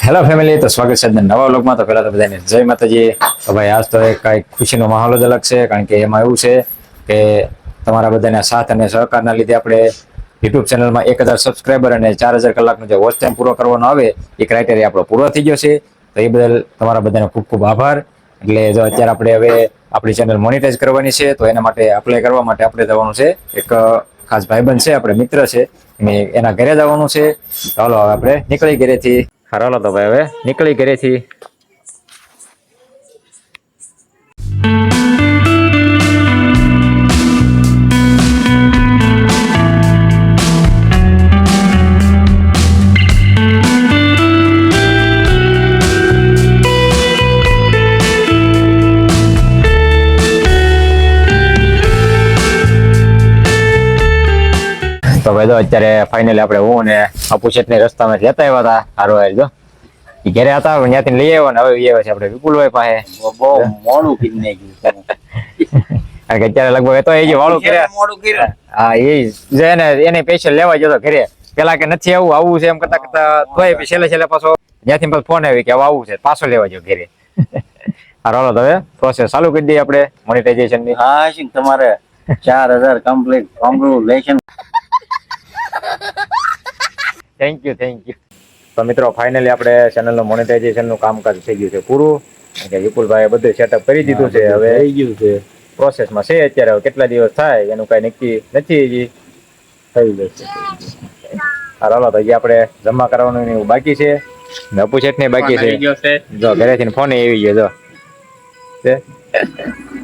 Hello family, તો સ્વાગત છે નવા વ્લોગમાં. તો પહેલા તો બધાને જય માતાજી. તો ભાઈ આજ તો એક કાંઈક ખુશીનો માહોલ જ અલગ છે, કારણ કે એમાં એવું છે કે તમારા બધાના સાથ અને સહકારના લીધે આપણે યુટ્યુબ ચેનલમાં 1000 સબસ્ક્રાઈબર અને 4000 કલાકનો જે વોચ ટાઈમ પૂરો કરવાનો આવે એ ક્રાઇટેરિયા આપણો પૂરો થઈ ગયો છે. તો એ બદલ તમારા બધાનો ખૂબ ખૂબ આભાર. એટલે જો અત્યારે આપણે હવે આપણી ચેનલ મોનિટાઈઝ કરવાની છે, તો એના માટે અપ્લાય કરવા માટે આપણે જવાનું છે એક ખાસ ભાઈબંધ છે, આપણે મિત્ર છે, એના ઘરે જવાનું છે. ચાલો હવે આપણે નીકળી ઘરેથી. હાલો તો ભાઈ હવે નીકળી ઘરેથી. તો ભાઈ જો અત્યારે ફાઇનલી આપણે હું ને અપુ શેઠની રસ્તામાં જતા આવ્યા હતા. હારો હાર જો ઘરે હતા, ત્યાંથી લઈ આવ્યો ને હવે આવ્યા છે આપણે વિપુલભાઈ પાસે. બહુ મોડું કીધું નાખ્યું. કારણ કે અત્યારે લગભગ તો એ જે વાળું કર્યા. હા, એ જે ને એને સ્પેશિયલ લેવા જતો ઘરે. પેલા કે નથી આવું છે એમ કરતા કરતા તોય છેલ્લે પાછો ત્યાંથી પાછો ફોન આવ્યો કે આવું છે, પાછો લેવા જો ઘરે. હાલો તો હવે પ્રોસેસ ચાલુ કરી દઈએ આપણે મોનેટાઇઝેશન ની. હા, તમારે 4000 કમ્પ્લીટ. કોંગ્રેચ્યુલેશન. Thank you. તો મિત્રો ફાઇનલી આપણે ચેનલનું મોનેટાઇઝેશન નું કામકાજ થઈ ગયું છે પૂરું. કે વિપુલભાઈ બધું સેટઅપ કરી દીધું છે, હવે થઈ ગયું છે, પ્રોસેસમાં છે. અત્યારે કેટલા દિવસ થાય એનું કઈ નક્કી નથી, હજી થઈ જશે. હાલો તો હજી આપણે જમા કરવાનું એવું બાકી છે ને અપુ શેઠ ને બાકી છે. જો ઘરેથી ફોન આવી ગયો જો.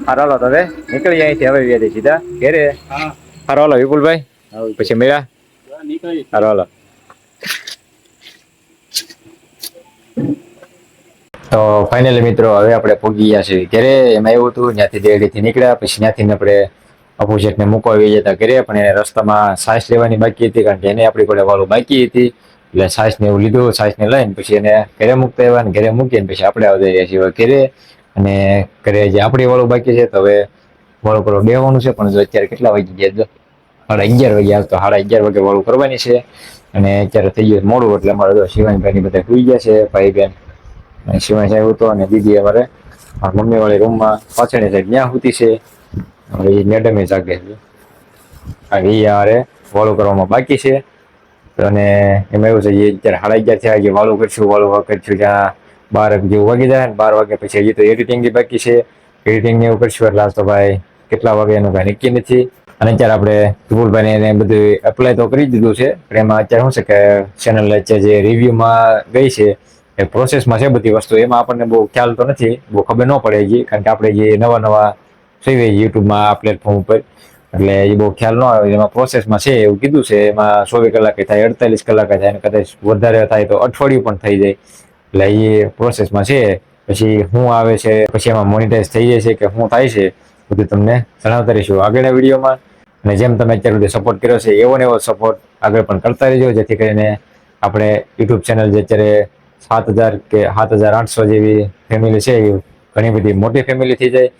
હાલો તો હવે નીકળી અહીંથી હવે સીધા ઘરે. હાલો વિપુલભાઈ પછી મેળા. હાલો તો ફાઇનલી મિત્રો હવે આપણે પહોંચી ગયા છીએ ઘરે. એમાં એવું હતું ત્યાંથી દેરડીથી નીકળ્યા, પછી ત્યાંથી આપણે અપુ શેઠને મૂકવા આવી જતા ઘરે. પણ એને રસ્તામાં સાસ લેવાની બાકી હતી, કારણ કે એને આપણી પડે વાળું બાકી હતી. એટલે સાસ ને એવું લીધું, સાસ ને લઈને પછી એને ઘરે મૂકતા આવ્યા, ને ઘરે મૂકીને પછી આપણે આવી રહ્યા છીએ ઘરે. અને ઘરે જે આપણી વાળું બાકી છે, તો હવે વાળું કરવા બેવાનું છે. પણ જો અત્યારે કેટલા વાગી ગયા? 11:30 વાગે. તો 11:30 વાગે વાળું કરવાની છે. અને અત્યારે થઈ ગયું મોડું, એટલે અમારે શિવાનીભાઈ ની બધા સુઈ ગયા છે, ભાઈ બેન. શિવાય સાહેબ હતો અને દીદી અમારે મમ્મી વાળી રૂમમાં પાછળની સાઈડ ત્યાં સુધી છે. એ મેડમે જાગે છે, એ યારે વાળું કરવામાં બાકી છે. અને એમાં એવું છે અત્યારે 11:30 થયા કે વાળું કરશું ત્યાં 12 જેવું વાગી જાય ને. 12 વાગ્યા પછી હજી તો એડિટિંગ બાકી છે. એડિટિંગ ને એવું કરશું એટલે આજ તો ભાઈ કેટલા વાગે એનું કઈ નક્કી નથી. અને અત્યારે આપણે વિપુલભાઈ એને બધું એપ્લાય તો કરી દીધું છે, પણ એમાં અત્યારે શું છે કે ચેનલ જે રિવ્યુમાં ગઈ છે એ પ્રોસેસમાં છે બધી વસ્તુ. એમાં આપણને બહુ ખ્યાલ તો નથી, બહુ ખબર ન પડે હજી, કારણ કે આપણે જે નવા જોઈએ યુટ્યુબમાં આ પ્લેટફોર્મ ઉપર, એટલે એ બહુ ખ્યાલ ન આવે. એમાં પ્રોસેસમાં છે એવું કીધું છે. એમાં 24 કલાકે થાય, 48 કલાકે થાય, અને કદાચ વધારે થાય તો અઠવાડિયું પણ થઈ જાય. એટલે એ પ્રોસેસમાં છે. પછી શું આવે છે, પછી એમાં મોનિટાઈઝ થઈ જાય છે કે શું થાય છે, બધું તમને જણાવતા રહીશું આગળના વિડીયોમાં. અને જેમ તમે અત્યાર સુધી સપોર્ટ કર્યો છે એવો ને એવો સપોર્ટ આગળ પણ કરતા રહેજો, જેથી કરીને આપણે યુટ્યુબ ચેનલ જે અત્યારે 7000 કે 7800 જેવી ફેમિલી છે, એ ઘણી બધી મોટી ફેમિલી થઈ જાય.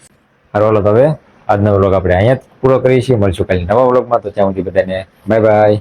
હાલો તો હવે આજનો વ્લોગ આપણે અહીંયા જ પૂરો કરીએ છીએ. મળશું કાલે નવા વ્લોગમાં. તો ત્યાં સુધી બધાને બાય બાય.